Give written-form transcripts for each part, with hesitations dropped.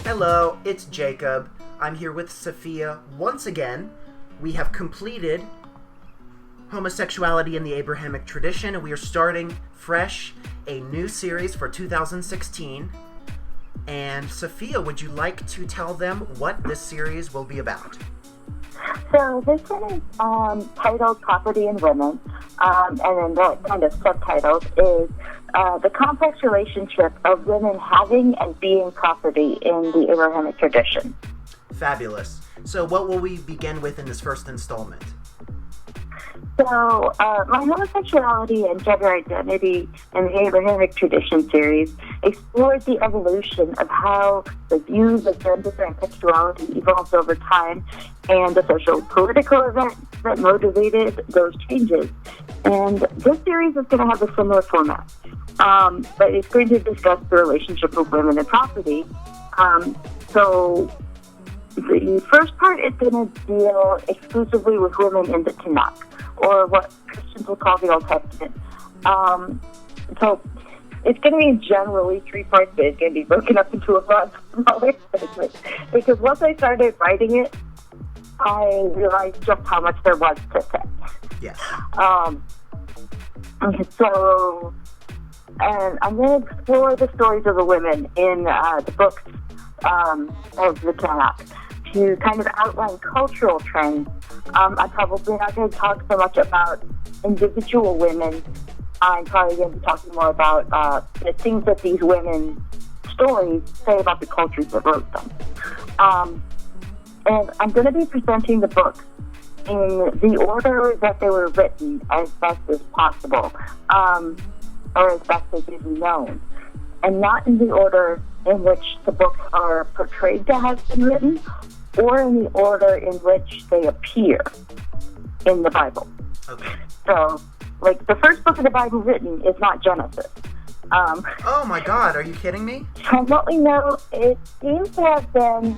Hello, it's Jacob. I'm here with Sophia once again. We have completed homosexuality in the Abrahamic tradition, and we are starting fresh a new series for 2016. And Sophia, would you like to tell them what this series will be about? So this one is titled Property and Women, and then the kind of subtitles is the complex relationship of women having and being property in the Abrahamic tradition. Fabulous. So what will we begin with in this first installment? So my homosexuality and gender identity in the Abrahamic tradition series explores the evolution of how the views of gender and sexuality evolved over time and the social political events that motivated those changes. And this series is going to have a similar format, but it's going to discuss the relationship of women and property. So the first part is going to deal exclusively with women in the Tanakh, or what Christians will call the Old Testament. So it's going to be generally 3 parts, but it's going to be broken up into a lot smaller segments. Because once I started writing it, I realized just how much there was to say. Yes. And I'm going to explore the stories of the women in the books of the Tanakh to kind of outline cultural trends. I'm probably not going to talk so much about individual women. I'm probably going to be talking more about the things that these women's stories say about the cultures that wrote them. And I'm going to be presenting the books in the order that they were written as best as possible, or as best as is known, and not in the order in which the books are portrayed to have been written, or in the order in which they appear in the Bible. Okay. So, like, the first book of the Bible written is not Genesis. Oh my God, are you kidding me? From what we know, it seems to have been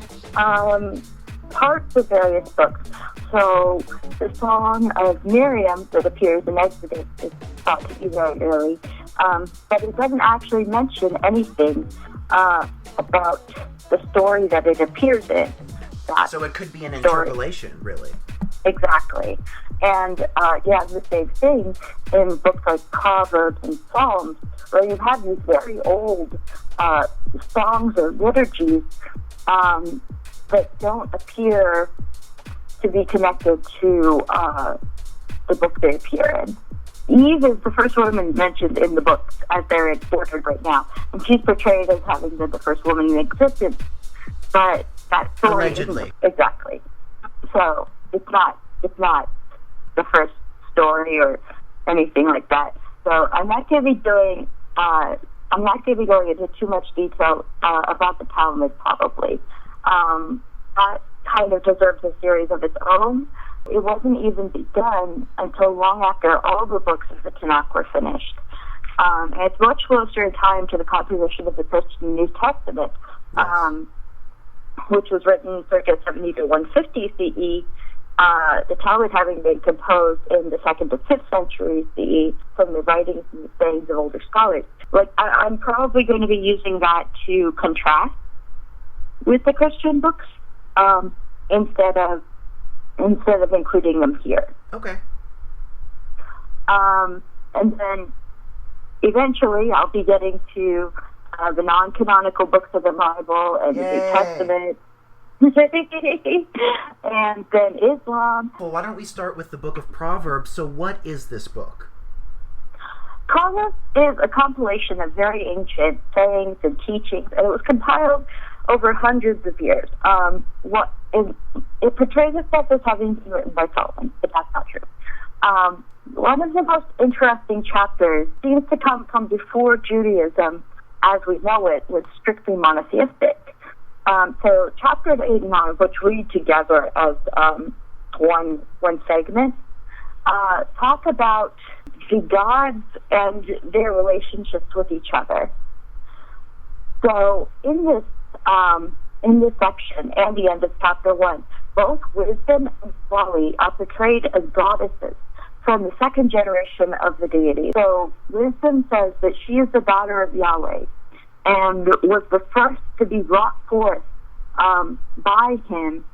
parts of various books. So, the Song of Miriam that appears in Exodus is thought to be very early, but it doesn't actually mention anything about the story that it appears in. So it could be an interpolation, really. Exactly. And you have the same thing in books like Proverbs and Psalms, where you have these very old songs or liturgies that don't appear to be connected to the book they appear in. Eve is the first woman mentioned in the books as they're ordered right now, and she's portrayed as having been the first woman in existence. But that story allegedly. Exactly. So it's not the first story or anything like that. So I'm not going to be doing. I'm not going to be going into too much detail about the Talmud. Probably that kind of deserves a series of its own. It wasn't even begun until long after all the books of the Tanakh were finished. And it's much closer in time to the composition of the Christian New Testament, which was written circa 70 to 150 CE, the Talmud having been composed in the 2nd to 5th century CE from the writings and the sayings of older scholars. Like, I'm probably going to be using that to contrast with the Christian books instead of including them here. Okay. And then eventually I'll be getting to the non-canonical books of the Bible and the New Testament. And then Islam. Well, why don't we start with the book of Proverbs? So what is this book? Proverbs is a compilation of very ancient sayings and teachings, and it was compiled over hundreds of years. It portrays itself as having been written by Solomon, but that's not true. One of the most interesting chapters seems to come from before Judaism, as we know it, was strictly monotheistic. So chapters 8 and 9, which read together as one segment, talk about the gods and their relationships with each other. So in this section and the end of chapter 1, both wisdom and folly are portrayed as goddesses from the second generation of the deity. So wisdom says that she is the daughter of Yahweh and was the first to be brought forth by him,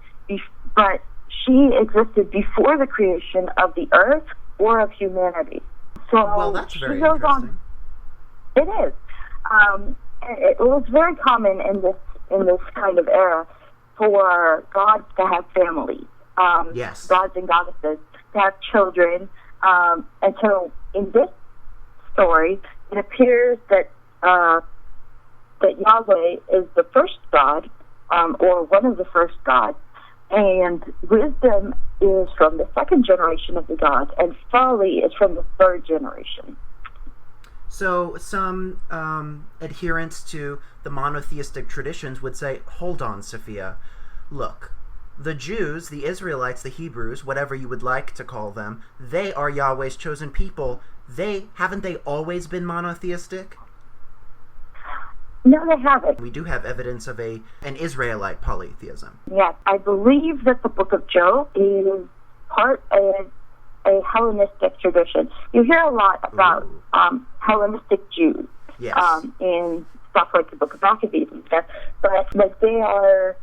but she existed before the creation of the earth or of humanity. So well, that's very interesting. It is. It was very common in this kind of era for gods to have families. Yes. Gods and goddesses to have children. And so in this story, it appears that Yahweh is the first God, or one of the first gods, and wisdom is from the second generation of the gods, and folly is from the third generation. So some adherents to the monotheistic traditions would say, hold on, Sophia. Look, the Jews, the Israelites, the Hebrews, whatever you would like to call them, they are Yahweh's chosen people. Haven't they always been monotheistic? No, they haven't. We do have evidence of an Israelite polytheism. Yes, I believe that the book of Job is part of a Hellenistic tradition. You hear a lot about Hellenistic Jews, yes, in stuff like the book of Maccabees and stuff, but they are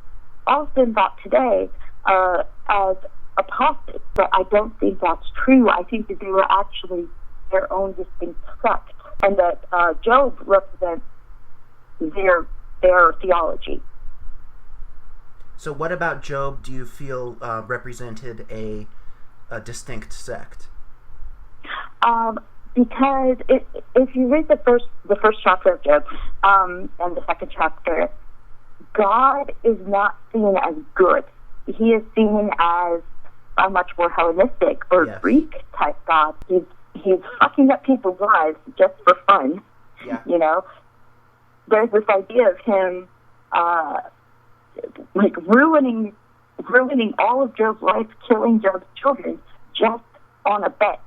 often thought today as apostates, but I don't think that's true. I think that they were actually their own distinct sect, and that Job represents their theology. So what about Job do you feel represented a distinct sect? Because if you read the first chapter of Job and the second chapter, God is not seen as good. He is seen as a much more Hellenistic or yes, Greek type God. He's fucking up people's lives just for fun. Yeah. You know, there's this idea of him like ruining all of Job's life, killing Job's children just on a bet.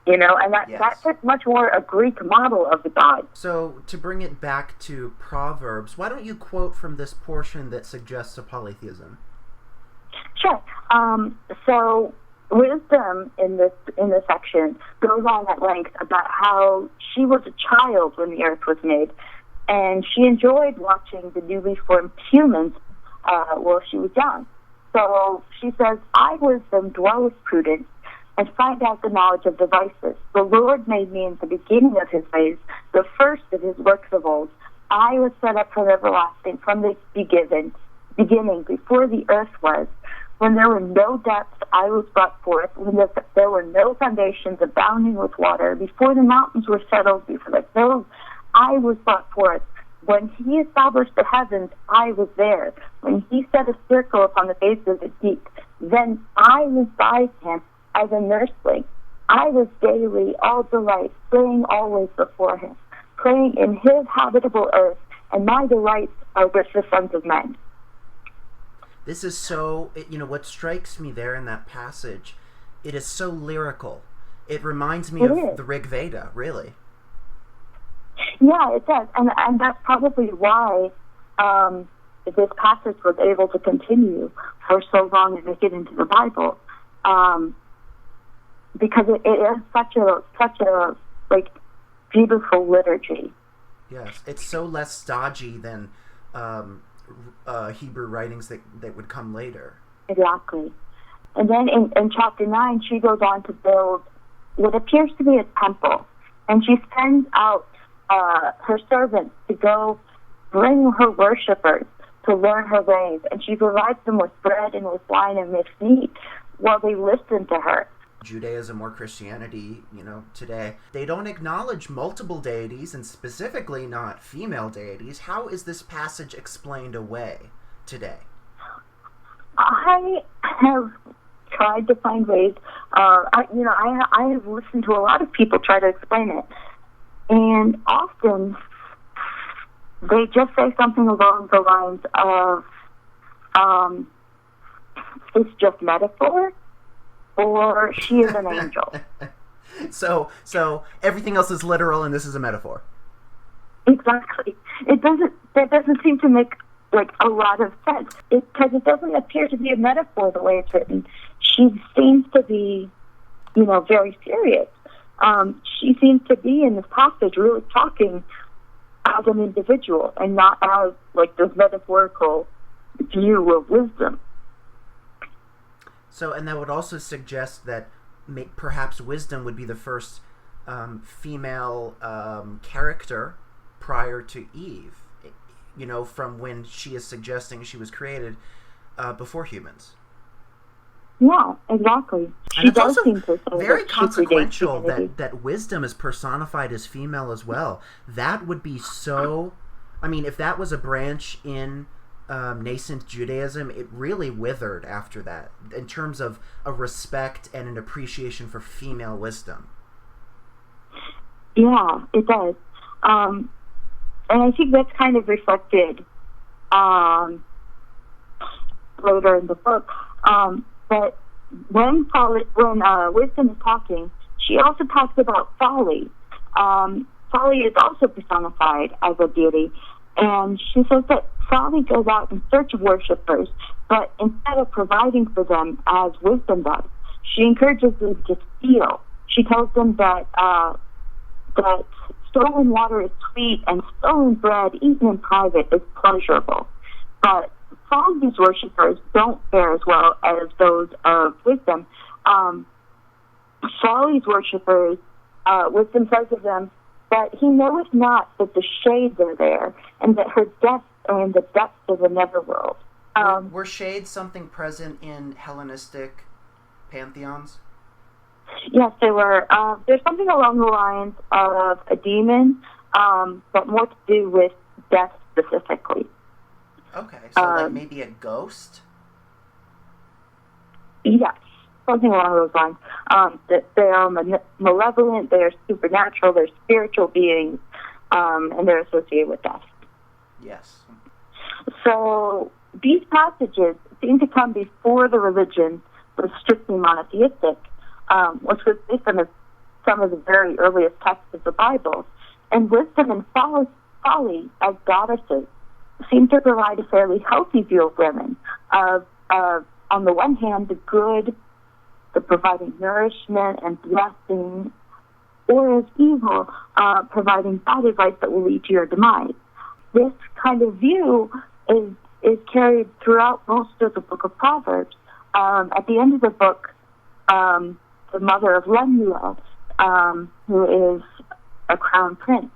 You know, and yes, that's much more a Greek model of the god. So to bring it back to Proverbs, why don't you quote from this portion that suggests a polytheism? Sure. So wisdom in this section goes on at length about how she was a child when the earth was made, and she enjoyed watching the newly formed humans while she was young. So she says, I wisdom dwell with prudence and find out the knowledge of devices. The Lord made me in the beginning of his ways, the first of his works of old. I was set up from everlasting, from the beginning, before the earth was. When there were no depths, I was brought forth. When there were no foundations abounding with water, before the mountains were settled, before the hills, I was brought forth. When he established the heavens, I was there. When he set a circle upon the face of the deep, then I was by him as a nursling. I was daily all delight, praying always before him, praying in his habitable earth, and my delights are with the sons of men. This is so, what strikes me there in that passage, it is so lyrical. It reminds me of the Rig Veda, really. Yeah, it does. And that's probably why this passage was able to continue for so long and make it into the Bible. Because it is such a like beautiful liturgy. Yes, it's so less stodgy than Hebrew writings that would come later. Exactly. And then in chapter 9, she goes on to build what appears to be a temple, and she sends out her servants to go bring her worshipers to learn her ways, and she provides them with bread and with wine and with meat while they listen to her. Judaism or Christianity, today, they don't acknowledge multiple deities, and specifically not female deities. How is this passage explained away today? I have tried to find ways. I have listened to a lot of people try to explain it, and often they just say something along the lines of, it's just metaphor, or she is an angel. So everything else is literal and this is a metaphor. Exactly. That doesn't seem to make like a lot of sense. Because it doesn't appear to be a metaphor the way it's written. She seems to be, very serious. She seems to be in this passage really talking as an individual and not as like this metaphorical view of wisdom. So, and that would also suggest that perhaps wisdom would be the first female character prior to Eve, from when she is suggesting she was created before humans. Yeah, exactly. And it's also very consequential that wisdom is personified as female as well. That would be so... I mean, if that was a branch in nascent Judaism, it really withered after that in terms of a respect and an appreciation for female wisdom. Yeah, it does. And I think that's kind of reflected later in the book. But when wisdom is talking, she also talks about folly. Folly is also personified as a deity, and she says that folly goes out in search of worshippers, but instead of providing for them as wisdom does, she encourages them to steal. She tells them that that stolen water is sweet and stolen bread eaten in private is pleasurable. But folly's worshippers don't fare as well as those of wisdom. Folly's worshippers, wisdom says of them, that he knoweth not that the shades are there, and that her depths are in the depths of the netherworld. Were shades something present in Hellenistic pantheons? Yes, they were. There's something along the lines of a demon, but more to do with death specifically. Okay, so like maybe a ghost? Yes, something along those lines. That they are malevolent, they are supernatural, they're spiritual beings, and they're associated with death. Yes. So these passages seem to come before the religion was strictly monotheistic, which was based on some of the very earliest texts of the Bible. And wisdom and folly as goddesses seem to provide a fairly healthy view of women. On the one hand, the good, the providing nourishment and blessing, or as evil, providing bad advice that will lead to your demise. This kind of view is carried throughout most of the book of Proverbs. At the end of the book, the mother of Lemuel, who is a crown prince,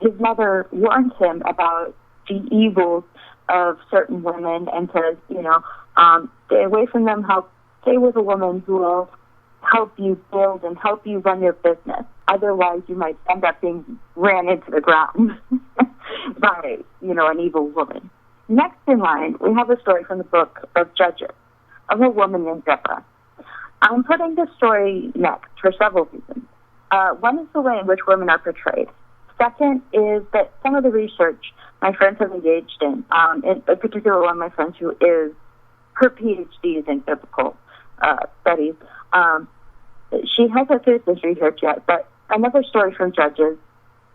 his mother warns him about the evils of certain women and says, stay away from them, stay with a woman who will help you build and help you run your business. Otherwise, you might end up being ran into the ground by, an evil woman. Next in line, we have a story from the book of Judges of a woman named Deborah. I'm putting this story next for several reasons. One is the way in which women are portrayed. Second is that some of the research my friends have engaged in particular one of my friends who is, her PhD is in biblical studies. She hasn't finished this research yet, but another story from Judges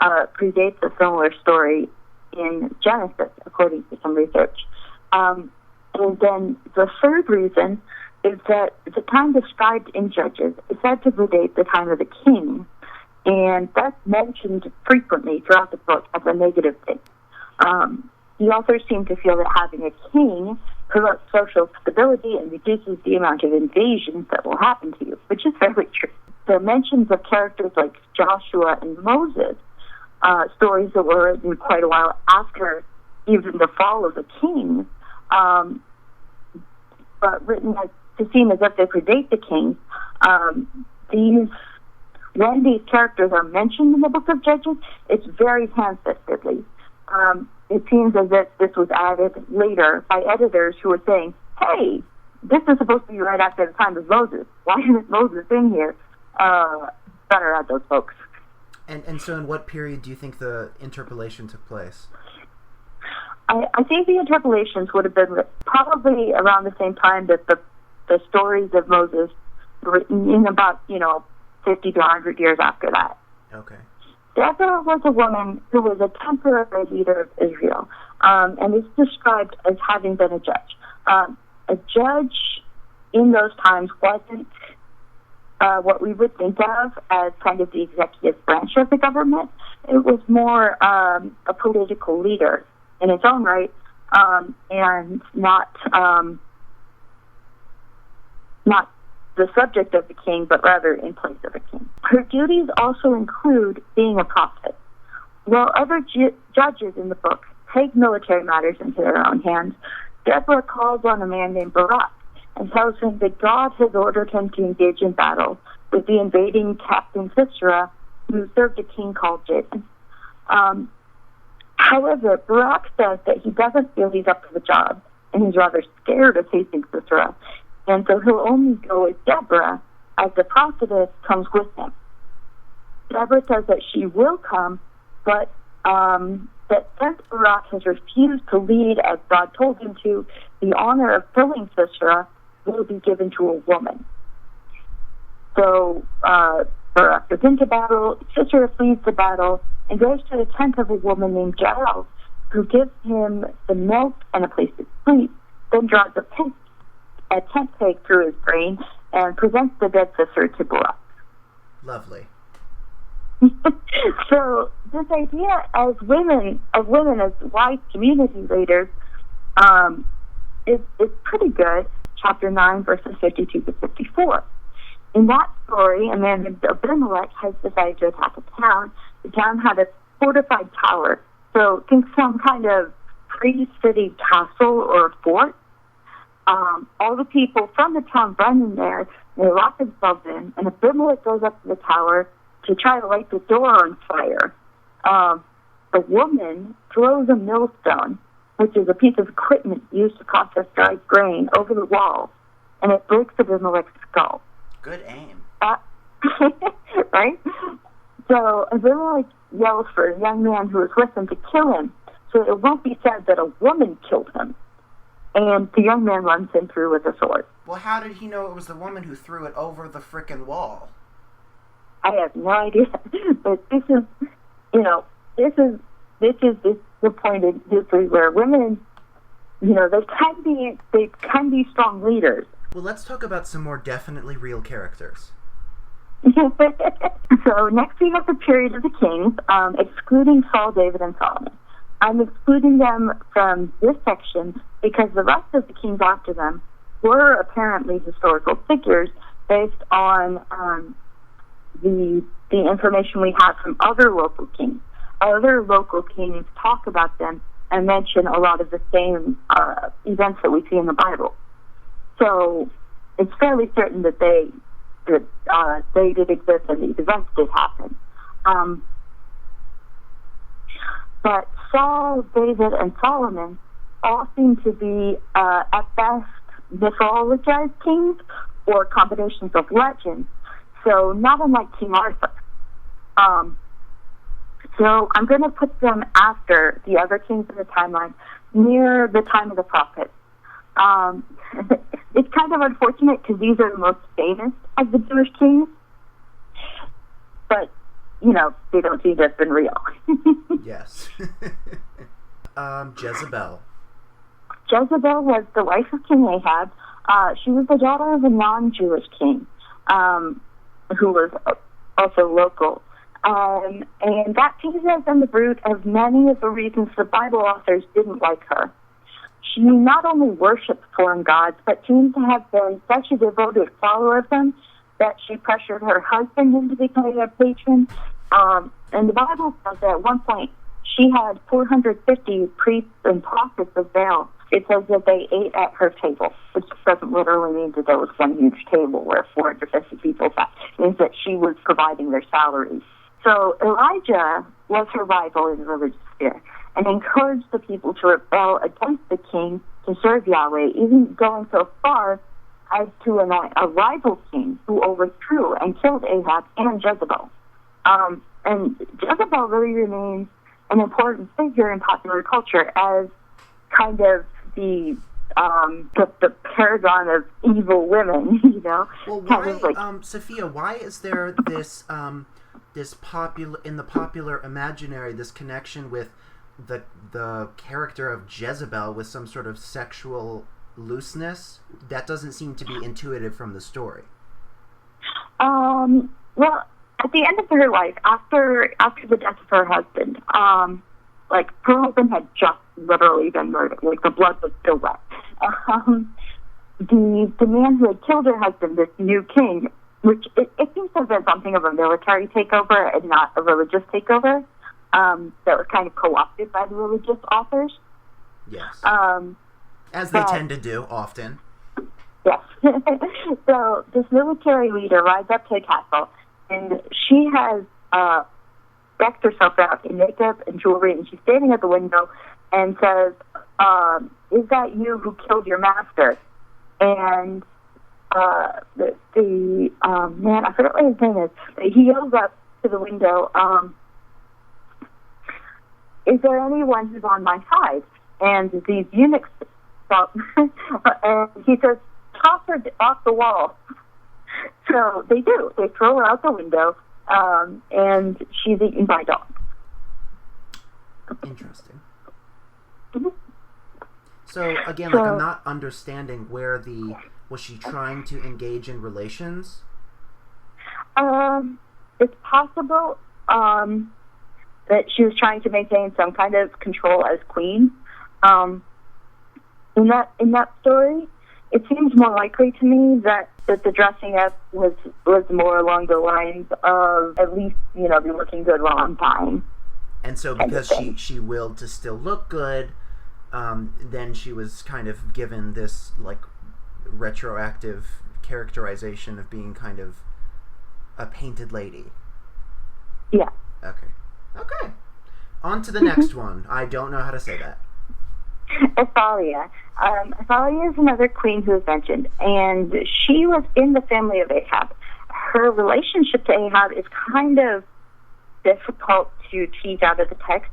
predates a similar story in Genesis, according to some research. And then the third reason is that the time described in Judges is said to predate the time of the king, and that's mentioned frequently throughout the book as a negative thing. The authors seem to feel that having a king promotes social stability and reduces the amount of invasions that will happen to you, which is very true. The mentions of characters like Joshua and Moses, stories that were written quite a while after even the fall of the king, but written to seem as if they predate the king. When these characters are mentioned in the book of Judges, it's very hand-fistedly. It seems as if this was added later by editors who were saying, hey, this is supposed to be right after the time of Moses. Why isn't Moses in here? Better add those folks. And so in what period do you think the interpolation took place? I think the interpolations would have been probably around the same time that the stories of Moses were written, in about, 50 to 100 years after that. Okay. Deborah was a woman who was a temporary leader of Israel, and is described as having been a judge. A judge in those times wasn't what we would think of as kind of the executive branch of the government. It was more a political leader in its own right, and not the subject of the king, but rather in place of a king. Her duties also include being a prophet. While other judges in the book take military matters into their own hands, Deborah calls on a man named Barak and tells him that God has ordered him to engage in battle with the invading captain Sisera, who served a king called Jabin. However, Barak says that he doesn't feel he's up to the job, and he's rather scared of facing Sisera, and so he'll only go with Deborah, as the prophetess comes with him. Deborah says that she will come, but that since Barak has refused to lead as God told him to, the honor of killing Sisera will be given to a woman. So Barak goes into battle, Sisera flees the battle, and goes to the tent of a woman named Jael, who gives him some milk and a place to sleep, then draws a tent peg through his brain and presents the dead Sisera to Barak. Lovely. So this idea of women as wise community leaders is pretty good. Chapter 9, verses 52 to 54. In that story, a man named Abimelech has decided to attack a town. The town had a fortified tower, so think some kind of pre-city castle or fort. All the people from the town run in there, they lock themselves in, and Abimelech goes up to the tower to try to light the door on fire. The woman throws a millstone, which is a piece of equipment used to process dried grain, over the wall, and it breaks Abimelech's skull. Good aim. Right? So Abimelech yells for a young man who is with him to kill him, so it won't be said that a woman killed him. And the young man runs him through with a sword. Well, how did he know it was the woman who threw it over the frickin' wall? I have no idea, but this is the point in history where women, they can be strong leaders. Well, let's talk about some more definitely real characters. So next we have the period of the kings, excluding Saul, David, and Solomon. I'm excluding them from this section because the rest of the kings after them were apparently historical figures based on the information we have from other local kings. Other local kings talk about them and mention a lot of the same events that we see in the Bible. So it's fairly certain that they did exist and these events did happen. But Saul, David, and Solomon all seem to be, at best, mythologized kings or combinations of legends. So not unlike King Arthur. So I'm going to put them after the other kings in the timeline, near the time of the prophets. It's kind of unfortunate because these are the most famous of the Jewish kings, but they don't seem to have been real. Yes. Jezebel. Jezebel was the wife of King Ahab. She was the daughter of a non-Jewish king, who was also local. And that teases us on the root of many of the reasons the Bible authors didn't like her. She not only worshipped foreign gods, but seemed to have been such a devoted follower of them that she pressured her husband into becoming a patron. And the Bible says that at one point she had 450 priests and prophets of Baal. It says that they ate at her table, which doesn't literally mean that there was one huge table where 450 people sat. It means that she was providing their salaries. So Elijah was her rival in the religious sphere and encouraged the people to rebel against the king to serve Yahweh, even going so far as to a rival king who overthrew and killed Ahab and Jezebel. And Jezebel really remains an important figure in popular culture as kind of the paragon of evil women, Well, why, Sophia? Why is there this in the popular imaginary this connection with the character of Jezebel with some sort of sexual looseness? That doesn't seem to be intuitive from the story. Well, at the end of her life, after the death of her husband, like her husband had just literally been murdered. Like the blood was still wet. The man who had killed her husband, this new king, which it seems to have been something of a military takeover and not a religious takeover, that was kind of co-opted by the religious authors. Yes. As they tend to do often. Yes. So this military leader rides up to the castle, and she has decked herself out in makeup and jewelry, and she's standing at the window and says, "Is that you who killed your master?" And the man, I forget what his name is, but he yells up to the window, "Is there anyone who's on my side?" And these eunuchs stop, and he says, "Toss her off the wall." So they do. They throw her out the window, and she's eaten by dogs. Interesting. Mm-hmm. So again, like I'm not understanding where was she trying to engage in relations? It's possible that she was trying to maintain some kind of control as queen. In that story, it seems more likely to me that the dressing up was more along the lines of at least, be looking good while I'm dying. And so because she willed to still look good, then she was kind of given this like retroactive characterization of being kind of a painted lady. Yeah. Okay. On to the next one. I don't know how to say that. Athaliah. Athaliah is another queen who is mentioned, and she was in the family of Ahab. Her relationship to Ahab is kind of difficult to tease out of the text.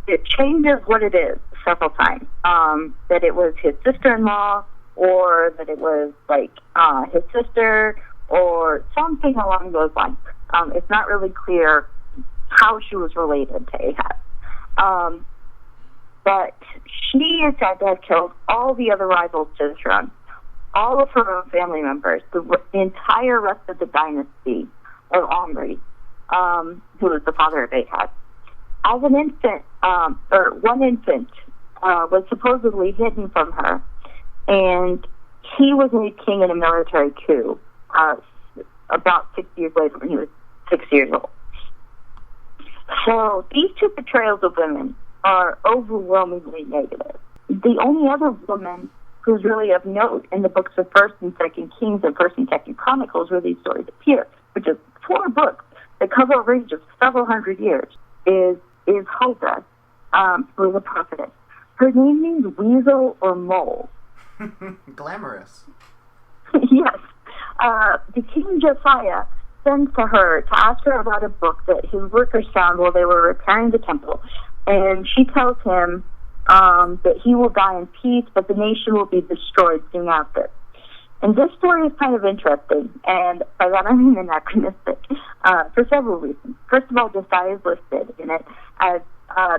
It changes what it is several times. That it was his sister-in-law, or that it was like his sister, or something along those lines. It's not really clear how she was related to Ahab. But she is said to have killed all the other rivals to the throne, all of her own family members, the entire rest of the dynasty of Omri, who was the father of Ahab. As an infant, one infant was supposedly hidden from her, and he was made king in a military coup about 6 years later when he was 6 years old. So these two portrayals of women are overwhelmingly negative. The only other woman who's really of note in the books of 1st and 2nd Kings and 1st and 2nd Chronicles where these stories appear, which is 4 books that cover a range of several hundred years, is Huldah, who is a prophetess. Her name means weasel or mole. Glamorous. Yes. The King Josiah sends to her to ask her about a book that his workers found while they were repairing the temple. And she tells him that he will die in peace, but the nation will be destroyed soon after. And this story is kind of interesting, and by that I mean anachronistic, for several reasons. First of all, Josiah is listed in it as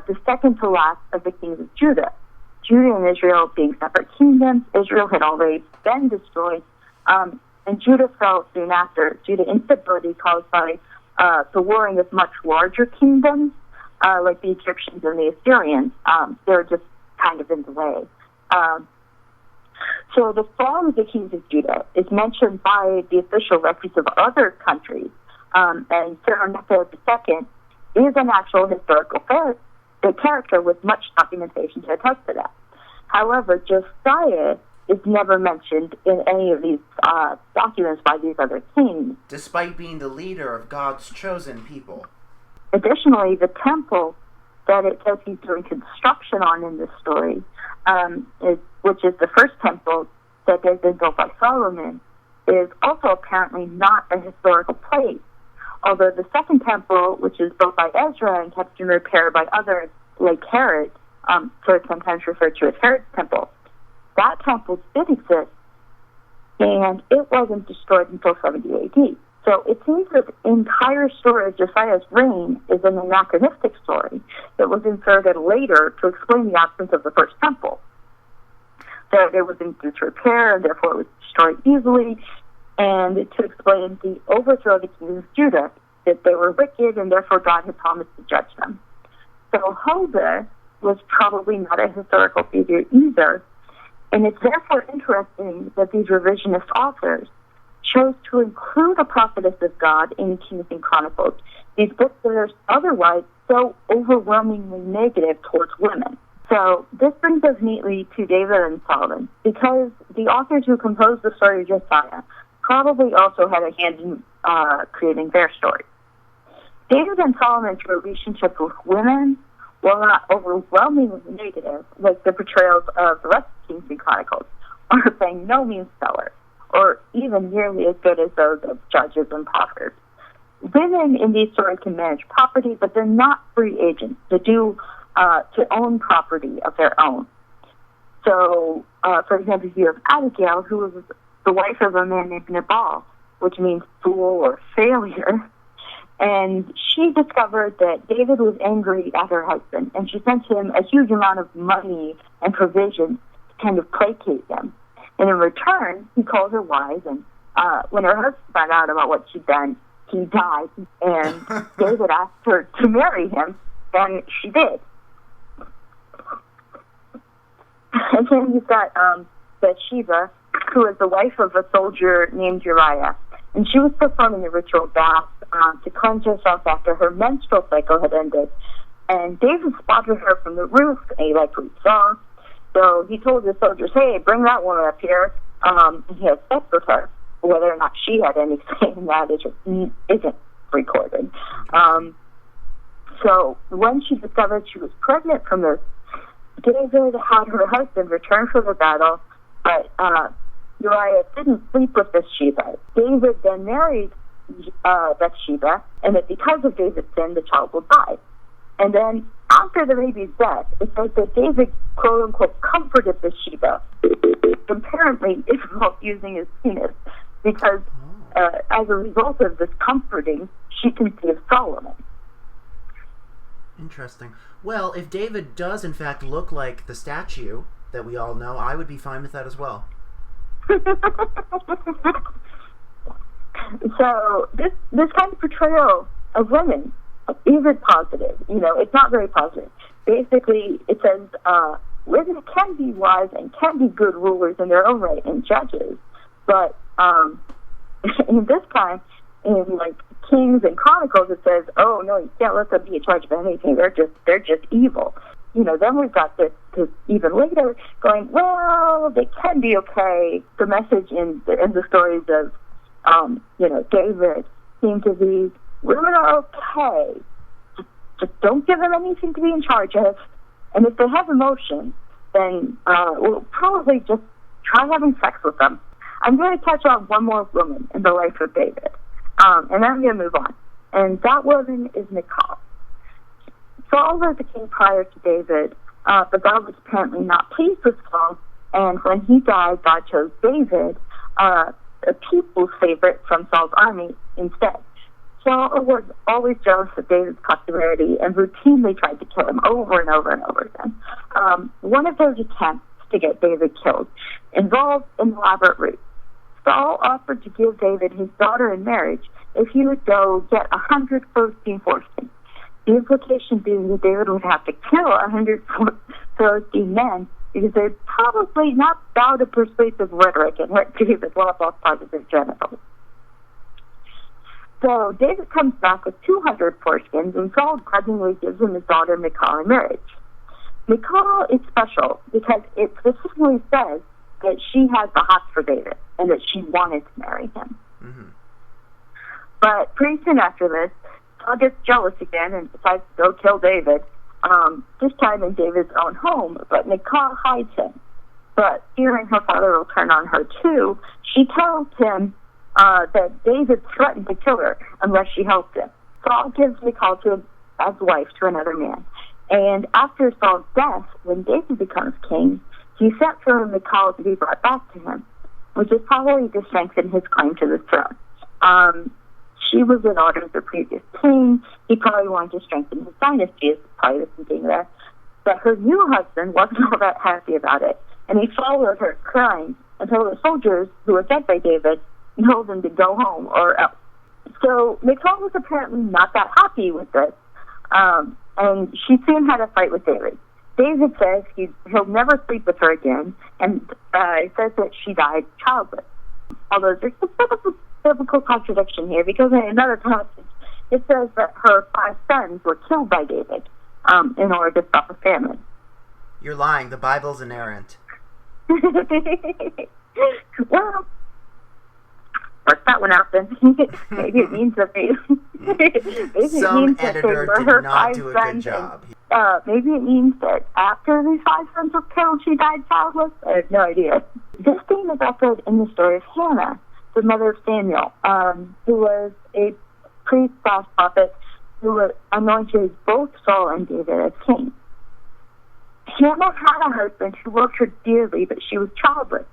the second to last of the kings of Judah. Judah and Israel being separate kingdoms. Israel had already been destroyed, and Judah fell soon after due to instability caused by the warring of much larger kingdoms, like the Egyptians and the Assyrians. They were just kind of in the way. So the fall of the kings of Judah is mentioned by the official records of other countries, and Pharaoh II is an actual historical character with much documentation to attest to that. However, Josiah is never mentioned in any of these documents by these other kings. Despite being the leader of God's chosen people. Additionally, the temple that it says he's doing construction on in this story, which is the first temple that has been built by Solomon, is also apparently not a historical place. Although the second temple, which is built by Ezra and kept in repair by others like Herod, so it's sometimes referred to as Herod's temple, that temple did exist, and it wasn't destroyed until 70 AD. So it seems that the entire story of Josiah's reign is an anachronistic story that was inserted later to explain the absence of the first temple. That it was in disrepair, and therefore it was destroyed easily, and to explain the overthrow of the kings of Judah, that they were wicked and therefore God had promised to judge them. So Huldah was probably not a historical figure either, and it's therefore interesting that these revisionist authors chose to include a prophetess of God in Kings and Chronicles, these books that are otherwise so overwhelmingly negative towards women. So this brings us neatly to David and Solomon, because the authors who composed the story of Josiah probably also had a hand in creating their story. David and Solomon's relationship with women, while not overwhelmingly negative, like the portrayals of the rest of Kings and Chronicles, are by no means stellar, or even nearly as good as those of Judges and Proverbs. Women in these stories can manage property, but they're not free agents to own property of their own. So, for example, you have Abigail, who was the wife of a man named Nabal, which means fool or failure. And she discovered that David was angry at her husband, and she sent him a huge amount of money and provisions to kind of placate him. And in return, he called her wise, and when her husband found out about what she'd done, he died, and David asked her to marry him, and she did. And then you've got Bathsheba, who is the wife of a soldier named Uriah, and she was performing a ritual bath to cleanse herself after her menstrual cycle had ended. And David spotted her from the roof, and he liked what he saw. So he told the soldiers, "Hey, bring that woman up here." And he had sex with her. Whether or not she had any say in that isn't recorded. So when she discovered she was pregnant from this, David had her husband return from the battle, but Uriah didn't sleep with Bathsheba. David then married Bathsheba, and that because of David's sin, the child will die. And then after the baby's death, it says that David, quote unquote, comforted Bathsheba, apparently involved using his penis, because as a result of this comforting, she conceived Solomon. Interesting. Well, if David does in fact look like the statue that we all know, I would be fine with that as well. So this kind of portrayal of women isn't positive. You know, it's not very positive. Basically, it says women can be wise and can be good rulers in their own right and judges, but in this time, in like Kings and Chronicles, it says, "Oh no, you can't let them be in charge of anything. They're just evil." You know, then we've got this even later going, well, they can be okay. The message in the stories of, David seemed to be, women are okay. Just don't give them anything to be in charge of. And if they have emotion, then we'll probably just try having sex with them. I'm going to touch on one more woman in the life of David, and then I'm going to move on. And that woman is Michal. Saul was the king prior to David, but God was apparently not pleased with Saul, and when he died, God chose David, a people's favorite from Saul's army, instead. Saul was always jealous of David's popularity and routinely tried to kill him over and over and over again. One of those attempts to get David killed involved an elaborate ruse. Saul offered to give David his daughter in marriage if he would go get 100 Philistine foreskins. The implication being that David would have to kill 100 Philistine men because they'd probably not bow to persuasive rhetoric and let David lop off part of his genitals. So David comes back with 200 foreskins, and Saul grudgingly gives him his daughter Michal in marriage. Michal is special because it specifically says that she has the hots for David and that she wanted to marry him. Mm-hmm. But pretty soon after this, Saul gets jealous again and decides to go kill David, this time in David's own home, but Michal hides him. But fearing her father will turn on her too, she tells him that David threatened to kill her unless she helped him. Saul gives Michal as wife to another man. And after Saul's death, when David becomes king, he sent for Michal to be brought back to him, which is probably to strengthen his claim to the throne. She was the daughter of the previous king. He probably wanted to strengthen his dynasty, is probably the thinking there. But her new husband wasn't all that happy about it, and he followed her crying until the soldiers who were sent by David told him to go home or else. So Michal was apparently not that happy with this, and she soon had a fight with David. David says he'll never sleep with her again, and says that she died childless. Although there's a bit of a biblical contradiction here, because in another passage it says that her 5 sons were killed by David in order to stop a famine. You're lying. The Bible's inerrant. Well, work that one out then. Maybe it means that they... Some editor did not do a good job. Maybe it means that after these 5 sons were killed, she died childless. I have no idea. This theme is echoed in the story of Hannah, the mother of Samuel, who was a priest/prophet who anointed both Saul and David as king. Hannah had a husband who loved her dearly, but she was childless.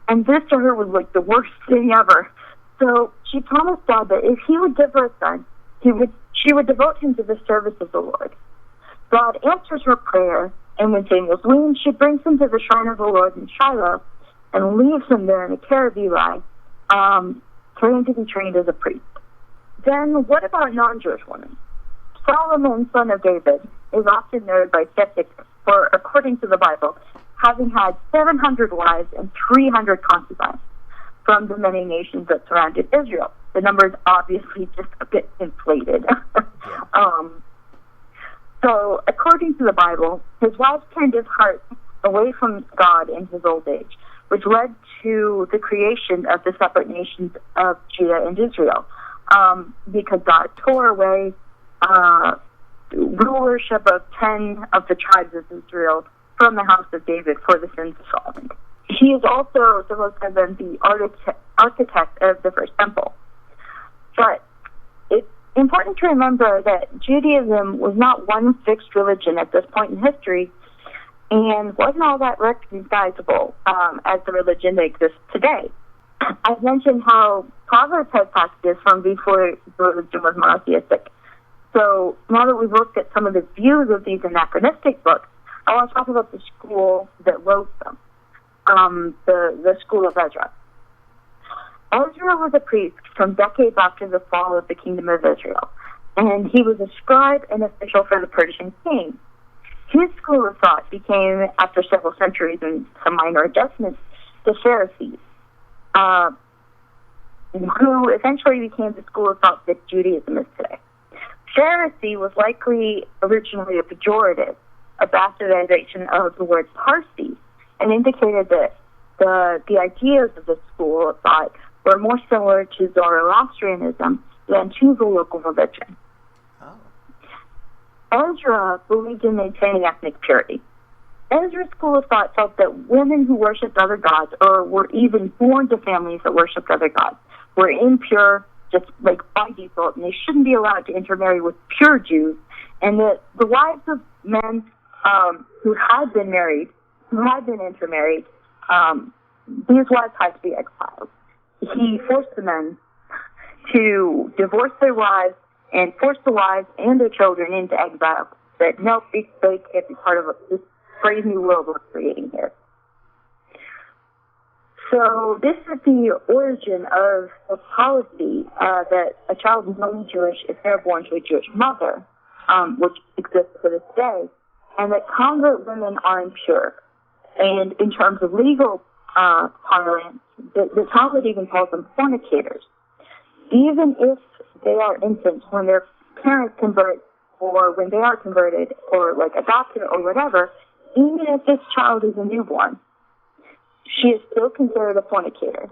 And this to her was like the worst thing ever. So she promised God that if he would give her a son, she would devote him to the service of the Lord. God answers her prayer, and when Samuel's weaned, she brings him to the shrine of the Lord in Shiloh and leaves him there in the care of Eli, for him to be trained as a priest. Then what about non-Jewish women? Solomon, son of David, is often noted by skeptics for, according to the Bible, having had 700 wives and 300 concubines from the many nations that surrounded Israel. The number is obviously just a bit inflated. So, according to the Bible, his wives turned his heart away from God in his old age, which led to the creation of the separate nations of Judah and Israel, because God tore away rulership of 10 of the tribes of Israel from the house of David for the sins of Solomon. He is also supposed to have been the architect of the first temple. But it's important to remember that Judaism was not one fixed religion at this point in history, and wasn't all that recognizable as the religion that exists today. I've mentioned how Proverbs had passages from before the religion was monotheistic. So now that we've looked at some of the views of these anachronistic books, I want to talk about the school that wrote them, the school of Ezra. Ezra was a priest from decades after the fall of the kingdom of Israel, and he was a scribe and official for the Persian king. His school of thought became, after several centuries and some minor adjustments, the Pharisees, who eventually became the school of thought that Judaism is today. Pharisee was likely originally a pejorative, a bastardization of the word Parsi, and indicated that the ideas of the school of thought were more similar to Zoroastrianism than to the local religion. Ezra believed in maintaining ethnic purity. Ezra's school of thought felt that women who worshipped other gods, or were even born to families that worshipped other gods, were impure just like by default, and they shouldn't be allowed to intermarry with pure Jews, and that the wives of men who had been married, who had been intermarried, these wives had to be exiled. He forced the men to divorce their wives and force the wives and their children into exile. That no, they can't be part of this brave new world we're creating here. So this is the origin of the policy that a child is only Jewish if they're born to a Jewish mother, which exists to this day, and that convert women are impure. And in terms of legal parlance, the Talmud even calls them fornicators. Even if they are infants, when their parents convert, or when they are converted, or like adopted, or whatever, even if this child is a newborn, she is still considered a fornicator.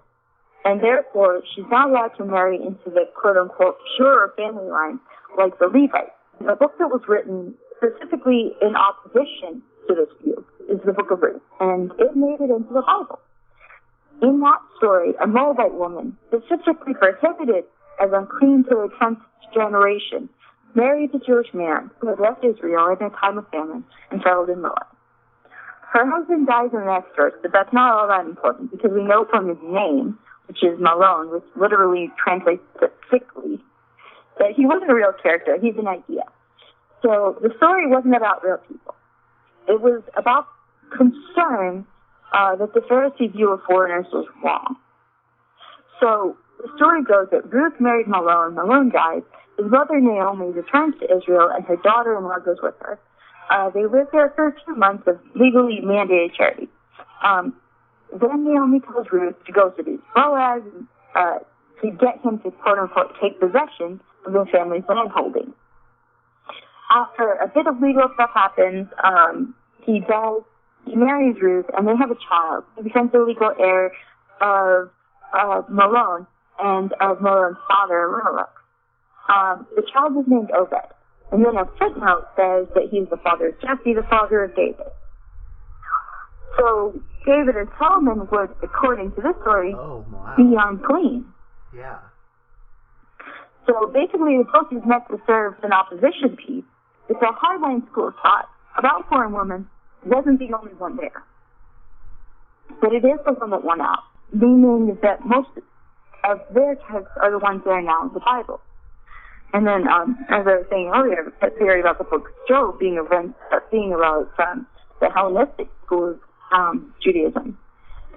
And therefore, she's not allowed to marry into the quote-unquote pure family line like the Levites. The book that was written specifically in opposition to this view is the Book of Ruth, and it made it into the Bible. In that story, a Moabite woman, specifically prohibited as unclean to the 10th generation, married a Jewish man who had left Israel in a time of famine and settled in Moab. Her husband dies in the next verse, but that's not all that important because we know from his name, which is Malone, which literally translates to sickly, that he wasn't a real character, he's an idea. So the story wasn't about real people. It was about concern that the Pharisee view of foreigners was wrong. So The story goes that Ruth married Malone, Malone dies, his mother Naomi returns to Israel, and her daughter-in-law goes with her. They live there for 2 months of legally mandated charity. Then Naomi tells Ruth to go to these Boaz to get him to quote-unquote take possession of the family's landholding. After a bit of legal stuff happens, he marries Ruth, and they have a child. He becomes the legal heir of Malone and of Malone's father, Elimelech. The child is named Obed. And then a footnote says that he's the father of Jesse, the father of David. So David and Solomon would, according to this story, be unclean. Yeah. So basically, the book is meant to serve an opposition piece. It's a hardline school of thought about foreign women. Wasn't the only one there. But it is the one that won out, meaning that most of their texts are the ones that are now in the Bible. And then, as I was saying earlier, that theory about the book of Job being about the Hellenistic school of Judaism.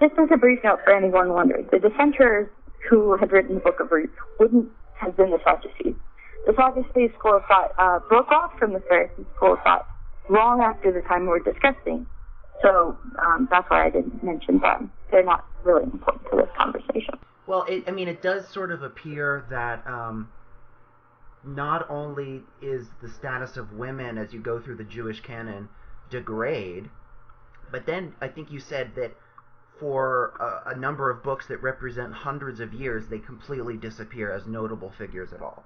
Just as a brief note for anyone wondering, the dissenters who had written the book of Ruth wouldn't have been the Sadducees. The Sadducee school of thought broke off from the Pharisee school of thought long after the time we were discussing. So that's why I didn't mention them. They're not really important to this conversation. Well, it does sort of appear that not only is the status of women as you go through the Jewish canon degrade, but then I think you said that for a number of books that represent hundreds of years, they completely disappear as notable figures at all.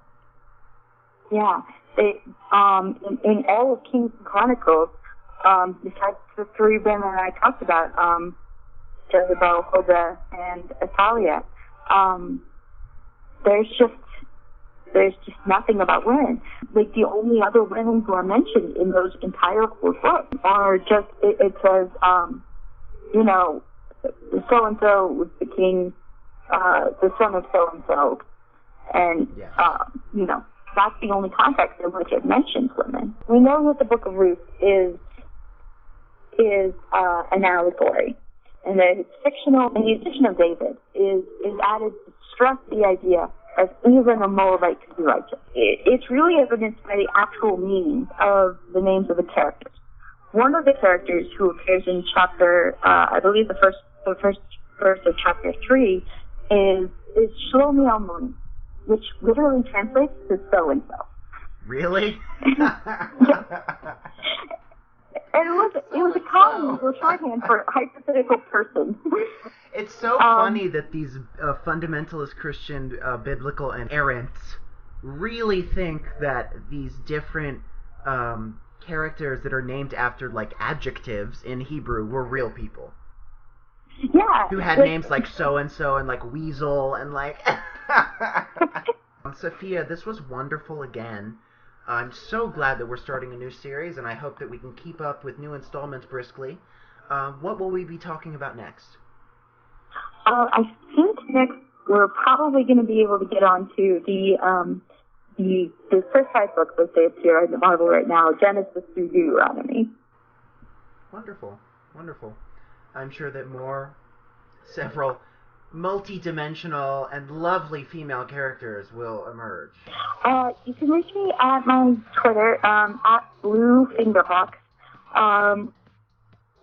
Yeah. They, in all of Kings and Chronicles, besides the 3 women I talked about, Jezebel, Hobah, and Athaliah, there's just nothing about women. Like, the only other women who are mentioned in those entire 4 books are just, it says, so-and-so was the king, the son of so-and-so, and, that's the only context in which it mentions women. We know that the book of Ruth is an allegory, and that it's fictional, and the addition of David is added to stress the idea of even a Moabite could be righteous. It's really evidenced by the actual meaning of the names of the characters. One of the characters who appears in chapter, I believe the first verse of chapter 3 is Shlomi Almoni, which literally translates to so-and-so. Really? And it was a common English shorthand for a hypothetical person. It's so funny that these fundamentalist Christian biblical inerrants really think that these different characters that are named after, like, adjectives in Hebrew were real people. Yeah. Who had names like so-and-so and like Weasel and like... Sophia, this was wonderful again. I'm so glad that we're starting a new series, and I hope that we can keep up with new installments briskly. What will we be talking about next? I think next we're probably going to be able to get on to the first 5 books that they appear in the Bible right now, Genesis through Deuteronomy. Wonderful, wonderful. I'm sure that several multi-dimensional and lovely female characters will emerge. You can reach me at my Twitter, at BlueFingerhawk,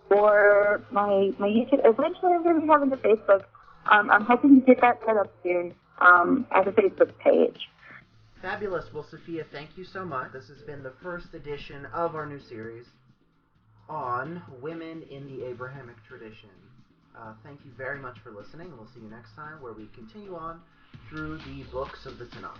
or my YouTube. Eventually I'm going to be having a Facebook. I'm hoping to get that set up soon, as a Facebook page. Fabulous. Well, Sophia, thank you so much. This has been the first edition of our new series on women in the Abrahamic tradition. Thank you very much for listening. We'll see you next time where we continue on through the books of the Tanakh.